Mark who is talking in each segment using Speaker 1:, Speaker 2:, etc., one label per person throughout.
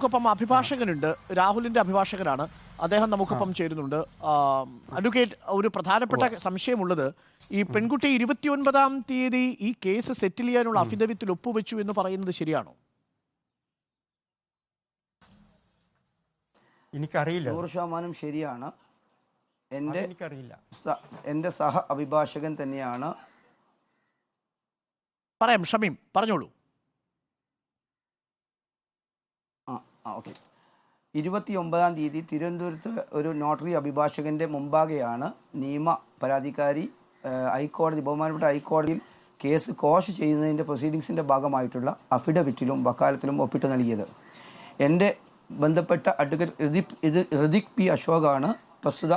Speaker 1: നമുക്കൊപ്പം അഭിഭാഷകനുണ്ട്, രാഹുലിന്റെ അഭിഭാഷകനാണ്, അദ്ദേഹം നമുക്കൊപ്പം ചേരുന്നുണ്ട്. അഡ്വക്കേറ്റ്, ഒരു പ്രധാനപ്പെട്ട സംശയമുള്ളത്, ഈ പെൺകുട്ടി 29-ാം തീയതി ഈ കേസ് സെറ്റിൽ ചെയ്യാനുള്ള അഫിഡവിറ്റിൽ ഒപ്പുവെച്ചു എന്ന് പറയുന്നത് ശരിയാണോ?
Speaker 2: എനിക്കറിയില്ല.
Speaker 3: 100% ശരിയാണ്. എൻ്റെ സഹ അഭിഭാഷകൻ തന്നെയാണ്.
Speaker 1: പറയാം, ഷമീം പറഞ്ഞോളൂ.
Speaker 3: ഓക്കെ. 29-ാം തീയതി തിരുവനന്തപുരത്ത് ഒരു നോട്ടറി അഭിഭാഷകൻ്റെ മുമ്പാകെയാണ് നിയമ പരാതിക്കാരി ബഹുമാനപ്പെട്ട ഹൈക്കോടതിയിൽ കേസ് കോഷ് ചെയ്യുന്നതിൻ്റെ പ്രൊസീഡിങ്സിൻ്റെ ഭാഗമായിട്ടുള്ള അഫിഡവിറ്റിലും വക്കാലത്തിലും ഒപ്പിട്ട് നൽകിയത്. എൻ്റെ ബന്ധപ്പെട്ട അഡ്വക്കേറ്റ് ഋതിക് പി അശോകാണ് പ്രസ്തുത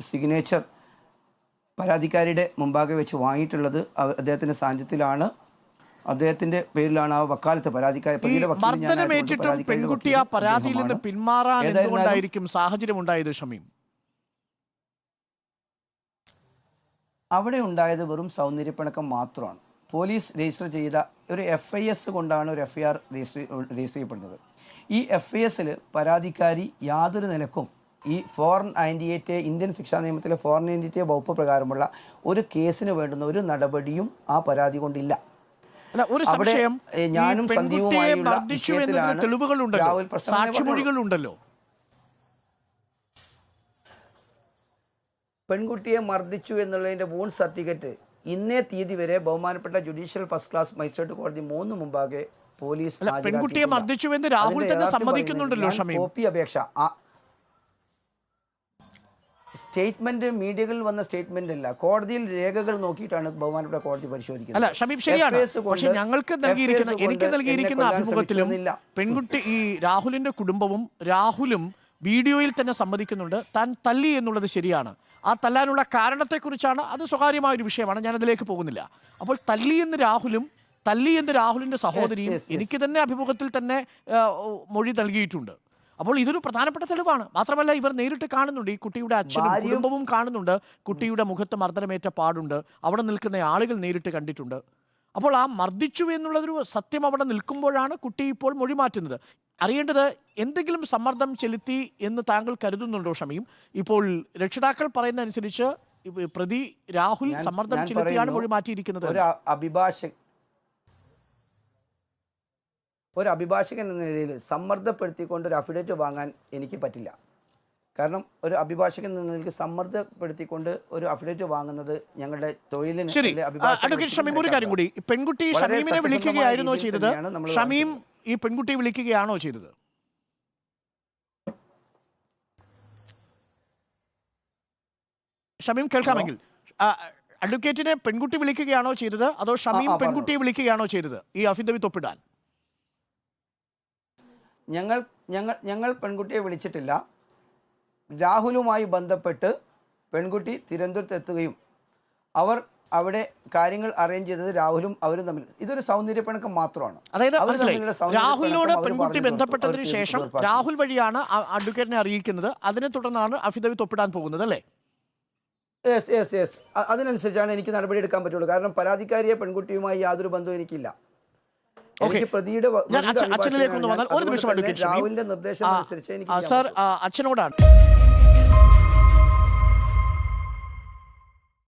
Speaker 3: സിഗ്നേച്ചർ പരാതിക്കാരിയുടെ മുമ്പാകെ വെച്ച് വാങ്ങിയിട്ടുള്ളത്. അദ്ദേഹത്തിൻ്റെ സാന്നിധ്യത്തിലാണ്, അദ്ദേഹത്തിന്റെ പേരിലാണ് ആ വക്കാലത്ത്
Speaker 1: പെൺകുട്ടി ആ പരാതിയിൽ നിന്ന് പിന്മാറാൻ എന്തുകൊണ്ടായിരിക്കും സാഹചര്യം ഉണ്ടായത് ഷമീം?
Speaker 3: അവിടെ ഉണ്ടായത് വെറും സൗന്ദര്യപ്പിണക്കം മാത്രമാണ്. പോലീസ് രജിസ്റ്റർ ചെയ്ത ഒരു FIS കൊണ്ടാണ് ഒരു FIR രജിസ്റ്റർ ചെയ്യപ്പെടുന്നത്. ഈ FISൽ പരാതിക്കാരി യാതൊരു നിലക്കും ഈ 498 ഇന്ത്യൻ ശിക്ഷാ നിയമത്തിലെ 498 വകുപ്പ് പ്രകാരമുള്ള ഒരു കേസിന് വേണ്ടുന്ന ഒരു നടപടിയും ആ പരാതി കൊണ്ടില്ല.
Speaker 1: ഒരു സംശയം,
Speaker 3: ഞാനും സന്ദീപുമായുള്ള വിഷയത്തിലാണ്
Speaker 1: സാക്ഷിമൊഴികളുണ്ടല്ലോ.
Speaker 3: പെൺകുട്ടിയെ മർദ്ദിച്ചു എന്നുള്ളതിന്റെ വൂണ്ട് സർട്ടിഫിക്കറ്റ് ഇന്നേ തീയതി വരെ ബഹുമാനപ്പെട്ട ജുഡീഷ്യൽ ഫസ്റ്റ് ക്ലാസ് മജിസ്ട്രേറ്റ് കോടതി 3 മുമ്പാകെ പോലീസ്
Speaker 1: പെൺകുട്ടിയെ മർദ്ദിച്ചു എന്ന് രാഹുൽ തന്നെ സമ്മതിക്കുന്നുണ്ടല്ലോ ഷമീം.
Speaker 3: കോപ്പി അപേക്ഷ സ്റ്റേറ്റ്മെന്റ് മീഡിയകളിൽ വന്ന സ്റ്റേറ്റ്മെന്റ് അല്ല, കോടതിയിൽ രേഖകൾ നോക്കിയിട്ടാണ് ബഹുമാനപ്പെട്ട കോടതി പരിശോധിക്കുന്നത്.
Speaker 1: അല്ല ഷമീം, ശരിയാണ്. പക്ഷേ എനിക്ക് നൽകിയിരിക്കുന്ന അഭിമുഖത്തിലും പെൺകുട്ടി, ഈ രാഹുലിന്റെ കുടുംബവും രാഹുലും വീഡിയോയിൽ തന്നെ സമ്മതിക്കുന്നുണ്ട് താൻ തല്ലി എന്നുള്ളത് ശരിയാണ്. ആ തല്ലാനുള്ള കാരണത്തെക്കുറിച്ചാണ്, അത് സ്വകാര്യമായൊരു വിഷയമാണ്, ഞാനതിലേക്ക് പോകുന്നില്ല. അപ്പോൾ തല്ലി എന്ന് രാഹുലിന്റെ സഹോദരിയും എനിക്ക് തന്നെ അഭിമുഖത്തിൽ തന്നെ മൊഴി നൽകിയിട്ടുണ്ട്. അപ്പോൾ ഇതൊരു പ്രധാനപ്പെട്ട തെളിവാണ്. മാത്രമല്ല, ഇവർ നേരിട്ട് കാണുന്നുണ്ട്, ഈ കുട്ടിയുടെ അച്ഛനും കുടുംബവും കാണുന്നുണ്ട്, കുട്ടിയുടെ മുഖത്ത് മർദ്ദനമേറ്റ പാടുണ്ട്, അവിടെ നിൽക്കുന്ന ആളുകൾ നേരിട്ട് കണ്ടിട്ടുണ്ട്. അപ്പോൾ ആ മർദ്ദിച്ചു എന്നുള്ളതൊരു സത്യം അവിടെ നിൽക്കുമ്പോഴാണ് കുട്ടി ഇപ്പോൾ മൊഴി മാറ്റുന്നത്. അറിയേണ്ടത്, എന്തെങ്കിലും സമ്മർദ്ദം ചെലുത്തി എന്ന് താങ്കൾ കരുതുന്നുണ്ടോ ഷമീം? ഇപ്പോൾ രക്ഷിതാക്കൾ പറയുന്ന അനുസരിച്ച് പ്രതി രാഹുൽ സമ്മർദ്ദം ചെലുത്തിയാണ് മൊഴി മാറ്റിയിരിക്കുന്നത്.
Speaker 3: ഒരു അഭിഭാഷകൻ എന്ന നിലയിൽ സമ്മർദ്ദപ്പെടുത്തിക്കൊണ്ട് ഒരു അഫിഡവിറ്റ് വാങ്ങാൻ എനിക്ക് പറ്റില്ല. കാരണം ഒരു അഭിഭാഷകൻ എന്ന നിലയിൽ സമ്മർദ്ദപ്പെടുത്തിക്കൊണ്ട് ഒരു അഫിഡവിറ്റ് വാങ്ങുന്നത് ഞങ്ങളുടെ തൊഴിലിന്.
Speaker 1: ഒരു കാര്യം കൂടി, പെൺകുട്ടി ഷമീമിനെ വിളിക്കുകയായിരുന്നോ ചെയ്തത്? ഷമീം ഈ പെൺകുട്ടിയെ വിളിക്കുകയാണോ ചെയ്തത്? ഷമീം കേൾക്കാമെങ്കിൽ, അഡ്വക്കേറ്റിനെ പെൺകുട്ടി വിളിക്കുകയാണോ ചെയ്തത്, അതോ ഷമീം പെൺകുട്ടിയെ വിളിക്കുകയാണോ ചെയ്തത് ഈ അഫിഡവിറ്റ് ഒപ്പിടാൻ?
Speaker 3: ഞങ്ങൾ പെൺകുട്ടിയെ വിളിച്ചിട്ടില്ല. രാഹുലുമായി ബന്ധപ്പെട്ട് പെൺകുട്ടി തിരുവനന്തപുരത്ത് എത്തുകയും അവർ അവിടെ കാര്യങ്ങൾ അറേഞ്ച് ചെയ്തത് രാഹുലും അവരും തമ്മിൽ. ഇതൊരു സൗന്ദര്യപ്പിണക്കം മാത്രമാണ്.
Speaker 1: അതായത് രാഹുലിനോട് പെൺകുട്ടി ബന്ധപ്പെട്ടതിന് ശേഷം രാഹുൽ വഴിയാണ് അഡ്വക്കേറ്റിനെ അറിയിക്കുന്നത്, അതിനെ തുടർന്നാണ് അഫിഡവിറ്റ് ഒപ്പിടാൻ പോകുന്നത്, അല്ലേ?
Speaker 3: യെസ്. അതിനനുസരിച്ചാണ് എനിക്ക് നടപടി എടുക്കാൻ പറ്റുള്ളൂ. കാരണം പരാതിക്കാരിയെ പെൺകുട്ടിയുമായി യാതൊരു ബന്ധവും എനിക്കില്ല.
Speaker 1: അച്ഛനിലേക്ക് ഒന്ന് വന്നാൽ ഒരു നിമിഷം,
Speaker 3: രാഹുലിന്റെ നിർദ്ദേശം അനുസരിച്ച് എനിക്ക്
Speaker 1: അച്ഛനോടാണ്